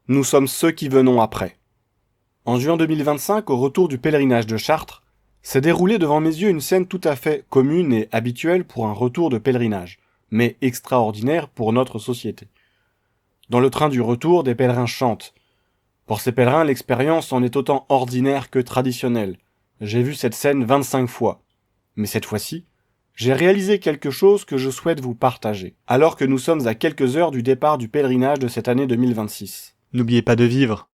Nous sommes ceux qui venons après. En juin 2025, au retour du pèlerinage de Chartres, s'est déroulée devant mes yeux une scène tout à fait commune et habituelle pour un retour de pèlerinage, mais extraordinaire pour notre société. Dans le train du retour, des pèlerins chantent. Pour ces pèlerins, l'expérience en est autant ordinaire que traditionnelle. J'ai vu cette scène 25 fois. Mais cette fois-ci, j'ai réalisé quelque chose que je souhaite vous partager, alors que nous sommes à quelques heures du départ du pèlerinage de cette année 2026. N'oubliez pas de vivre.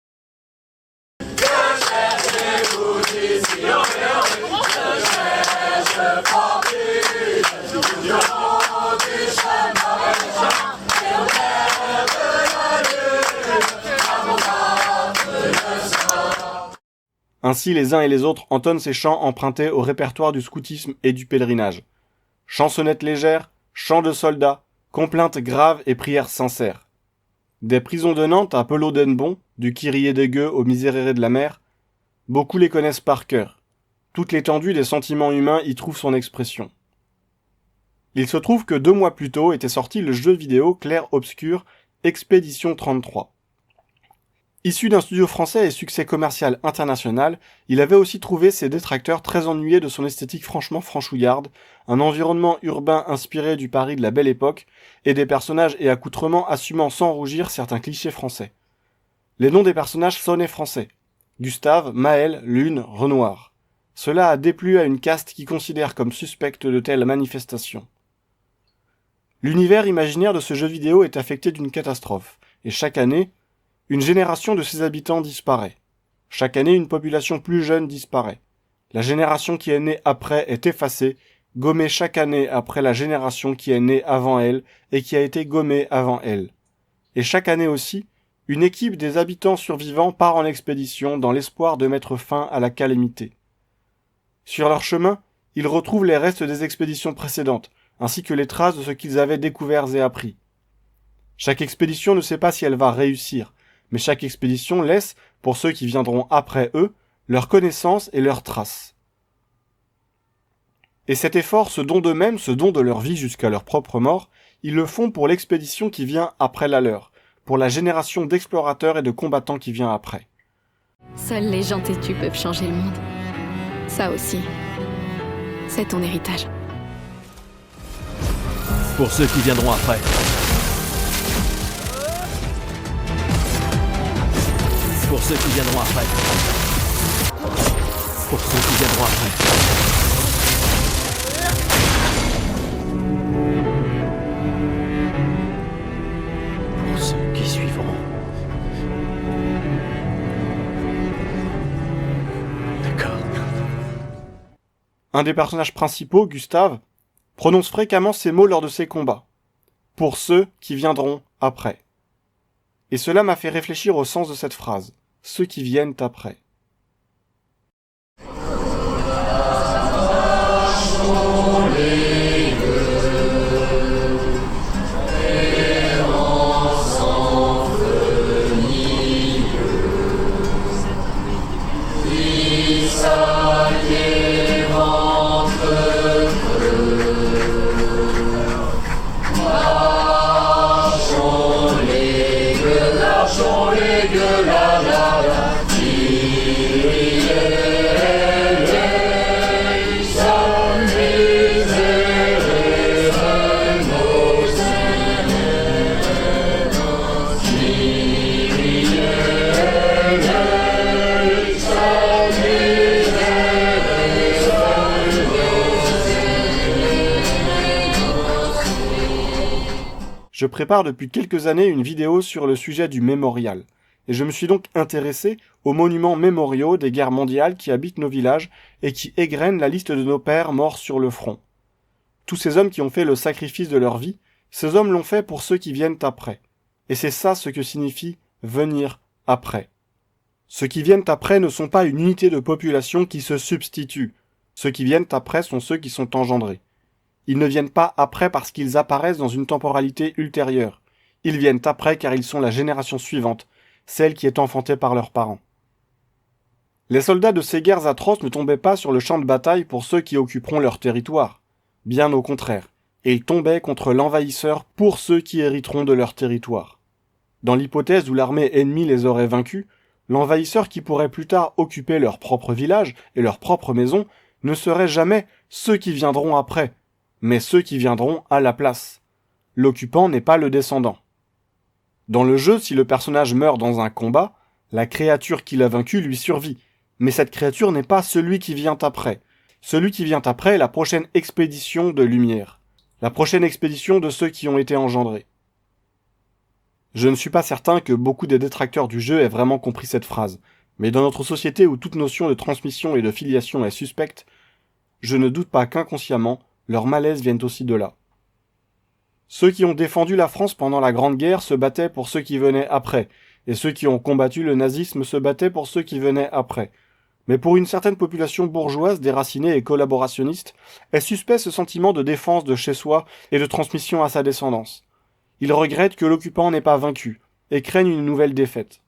Ainsi, les uns et les autres entonnent ces chants empruntés au répertoire du scoutisme et du pèlerinage. Chansonnettes légères, chants de soldats, complaintes graves et prières sincères. Des prisons de Nantes à Pelot d'Hennebont, du Kyrie des Gueux au Miserere de la mer, beaucoup les connaissent par cœur. Toute l'étendue des sentiments humains y trouve son expression. Il se trouve que 2 mois plus tôt était sorti le jeu vidéo clair-obscur Expédition 33. Issu d'un studio français et succès commercial international, il avait aussi trouvé ses détracteurs très ennuyés de son esthétique franchement franchouillarde, un environnement urbain inspiré du Paris de la Belle Époque, et des personnages et accoutrements assumant sans rougir certains clichés français. Les noms des personnages sonnaient français. Gustave, Maël, Lune, Renoir. Cela a déplu à une caste qui considère comme suspecte de telles manifestations. L'univers imaginaire de ce jeu vidéo est affecté d'une catastrophe, et chaque année, une génération de ses habitants disparaît. Chaque année, une population plus jeune disparaît. La génération qui est née après est effacée, gommée chaque année après la génération qui est née avant elle et qui a été gommée avant elle. Et chaque année aussi, une équipe des habitants survivants part en expédition dans l'espoir de mettre fin à la calamité. Sur leur chemin, ils retrouvent les restes des expéditions précédentes, ainsi que les traces de ce qu'ils avaient découvert et appris. Chaque expédition ne sait pas si elle va réussir, mais chaque expédition laisse, pour ceux qui viendront après eux, leurs connaissances et leurs traces. Et cet effort, ce don d'eux-mêmes, ce don de leur vie jusqu'à leur propre mort, ils le font pour l'expédition qui vient après la leur, pour la génération d'explorateurs et de combattants qui vient après. Seuls les gens têtus peuvent changer le monde. Ça aussi, c'est ton héritage. Pour ceux qui viendront après. Pour ceux qui viendront après. Pour ceux qui viendront après. Pour ceux qui suivront. D'accord. Un des personnages principaux, Gustave, prononce fréquemment ces mots lors de ses combats. Pour ceux qui viendront après. Et cela m'a fait réfléchir au sens de cette phrase. Ceux qui viennent après. Je prépare depuis quelques années une vidéo sur le sujet du mémorial, et je me suis donc intéressé aux monuments mémoriaux des guerres mondiales qui habitent nos villages et qui égrènent la liste de nos pères morts sur le front. Tous ces hommes qui ont fait le sacrifice de leur vie, ces hommes l'ont fait pour ceux qui viennent après. Et c'est ça ce que signifie « venir après ». Ceux qui viennent après ne sont pas une unité de population qui se substitue. Ceux qui viennent après sont ceux qui sont engendrés. Ils ne viennent pas après parce qu'ils apparaissent dans une temporalité ultérieure. Ils viennent après car ils sont la génération suivante, celle qui est enfantée par leurs parents. Les soldats de ces guerres atroces ne tombaient pas sur le champ de bataille pour ceux qui occuperont leur territoire. Bien au contraire. Et ils tombaient contre l'envahisseur pour ceux qui hériteront de leur territoire. Dans l'hypothèse où l'armée ennemie les aurait vaincus, l'envahisseur qui pourrait plus tard occuper leur propre village et leur propre maison ne serait jamais ceux qui viendront après, mais ceux qui viendront à la place. L'occupant n'est pas le descendant. Dans le jeu, si le personnage meurt dans un combat, la créature qui l'a vaincu lui survit, mais cette créature n'est pas celui qui vient après. Celui qui vient après est la prochaine expédition de lumière, la prochaine expédition de ceux qui ont été engendrés. Je ne suis pas certain que beaucoup des détracteurs du jeu aient vraiment compris cette phrase, mais dans notre société où toute notion de transmission et de filiation est suspecte, je ne doute pas qu'inconsciemment, leur malaise vienne aussi de là. Ceux qui ont défendu la France pendant la Grande Guerre se battaient pour ceux qui venaient après, et ceux qui ont combattu le nazisme se battaient pour ceux qui venaient après. Mais pour une certaine population bourgeoise, déracinée et collaborationniste, est suspect ce sentiment de défense de chez soi et de transmission à sa descendance. Ils regrettent que l'occupant n'ait pas vaincu, et craignent une nouvelle défaite.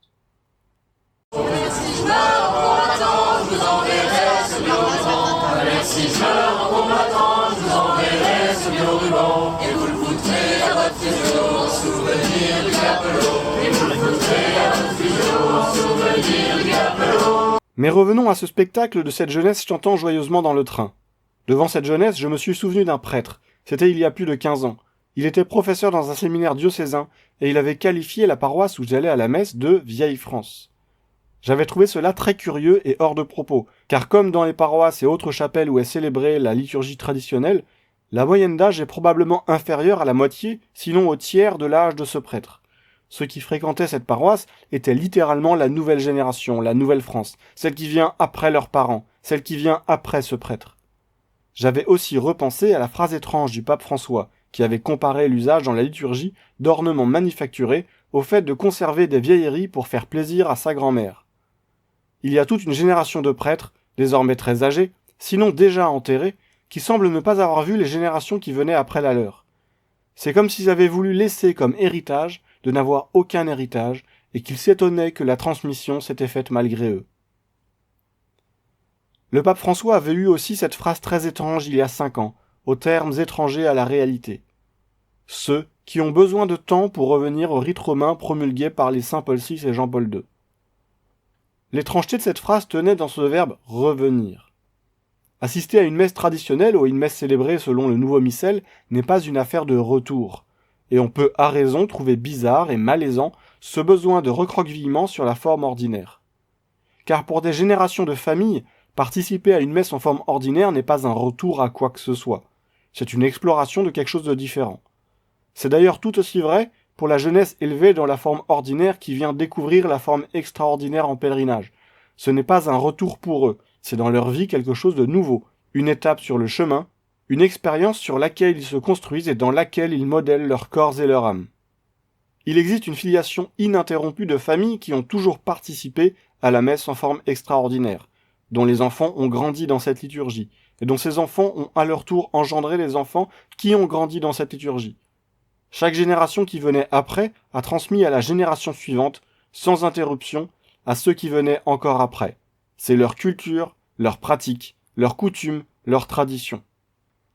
Mais revenons à ce spectacle de cette jeunesse chantant joyeusement dans le train. Devant cette jeunesse, je me suis souvenu d'un prêtre. C'était il y a plus de 15 ans. Il était professeur dans un séminaire diocésain, et il avait qualifié la paroisse où j'allais à la messe de « Vieille France ». J'avais trouvé cela très curieux et hors de propos, car comme dans les paroisses et autres chapelles où est célébrée la liturgie traditionnelle, la moyenne d'âge est probablement inférieure à la moitié, sinon au tiers de l'âge de ce prêtre. Ceux qui fréquentaient cette paroisse étaient littéralement la nouvelle génération, la nouvelle France, celle qui vient après leurs parents, celle qui vient après ce prêtre. J'avais aussi repensé à la phrase étrange du pape François, qui avait comparé l'usage dans la liturgie d'ornements manufacturés au fait de conserver des vieilleries pour faire plaisir à sa grand-mère. Il y a toute une génération de prêtres, désormais très âgés, sinon déjà enterrés, qui semblent ne pas avoir vu les générations qui venaient après la leur. C'est comme s'ils avaient voulu laisser comme héritage de n'avoir aucun héritage et qu'ils s'étonnaient que la transmission s'était faite malgré eux. Le pape François avait eu aussi cette phrase très étrange il y a 5 ans, aux termes étrangers à la réalité. Ceux qui ont besoin de temps pour revenir au rite romain promulgué par les saints Paul VI et Jean-Paul II. L'étrangeté de cette phrase tenait dans ce verbe « revenir ». Assister à une messe traditionnelle ou à une messe célébrée selon le nouveau missel n'est pas une affaire de retour, et on peut à raison trouver bizarre et malaisant ce besoin de recroquevillement sur la forme ordinaire. Car pour des générations de familles, participer à une messe en forme ordinaire n'est pas un retour à quoi que ce soit, c'est une exploration de quelque chose de différent. C'est d'ailleurs tout aussi vrai pour la jeunesse élevée dans la forme ordinaire qui vient découvrir la forme extraordinaire en pèlerinage. Ce n'est pas un retour pour eux, c'est dans leur vie quelque chose de nouveau, une étape sur le chemin, une expérience sur laquelle ils se construisent et dans laquelle ils modèlent leurs corps et leur âme. Il existe une filiation ininterrompue de familles qui ont toujours participé à la messe en forme extraordinaire, dont les enfants ont grandi dans cette liturgie, et dont ces enfants ont à leur tour engendré les enfants qui ont grandi dans cette liturgie. Chaque génération qui venait après a transmis à la génération suivante, sans interruption, à ceux qui venaient encore après. C'est leur culture, leurs pratiques, leurs coutumes, leurs traditions.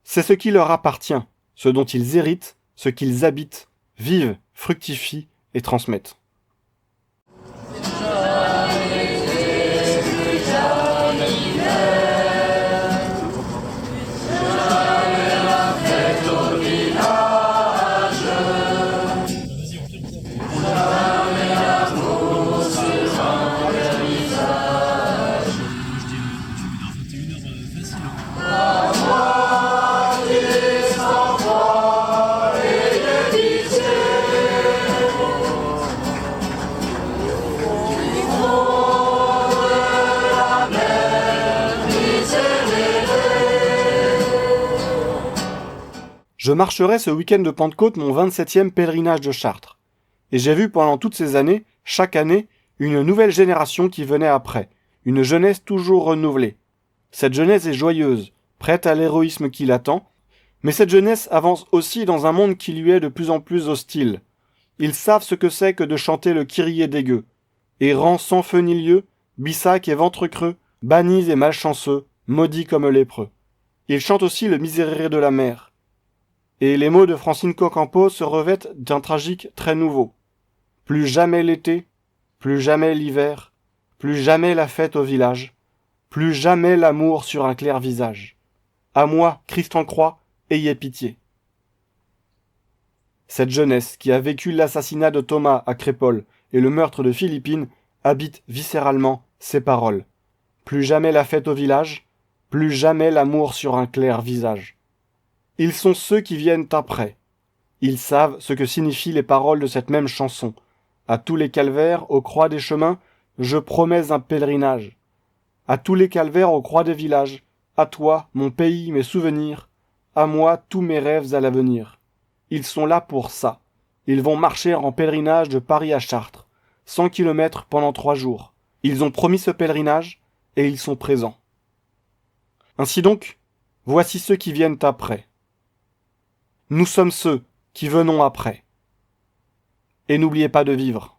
C'est ce qui leur appartient, ce dont ils héritent, ce qu'ils habitent, vivent, fructifient et transmettent. Je marcherai ce week-end de Pentecôte mon 27e pèlerinage de Chartres. Et j'ai vu pendant toutes ces années, chaque année, une nouvelle génération qui venait après, une jeunesse toujours renouvelée. Cette jeunesse est joyeuse, prête à l'héroïsme qui l'attend, mais cette jeunesse avance aussi dans un monde qui lui est de plus en plus hostile. Ils savent ce que c'est que de chanter le Kyrie des gueux. Errants sans feu ni lieu, bissac et ventre creux, bannis et malchanceux, maudits comme lépreux. Ils chantent aussi le Miserere de la mer. Et les mots de Francine Cocampo se revêtent d'un tragique très nouveau. Plus jamais l'été, plus jamais l'hiver, plus jamais la fête au village, plus jamais l'amour sur un clair visage. À moi, Christ en croix, ayez pitié. Cette jeunesse qui a vécu l'assassinat de Thomas à Crépol et le meurtre de Philippine habite viscéralement ces paroles. Plus jamais la fête au village, plus jamais l'amour sur un clair visage. Ils sont ceux qui viennent après. Ils savent ce que signifient les paroles de cette même chanson. À tous les calvaires, aux croix des chemins, je promets un pèlerinage. À tous les calvaires, aux croix des villages, à toi, mon pays, mes souvenirs, à moi, tous mes rêves à l'avenir. Ils sont là pour ça. Ils vont marcher en pèlerinage de Paris à Chartres, 100 kilomètres pendant 3 jours. Ils ont promis ce pèlerinage, et ils sont présents. Ainsi donc, voici ceux qui viennent après. Nous sommes ceux qui venons après. Et n'oubliez pas de vivre.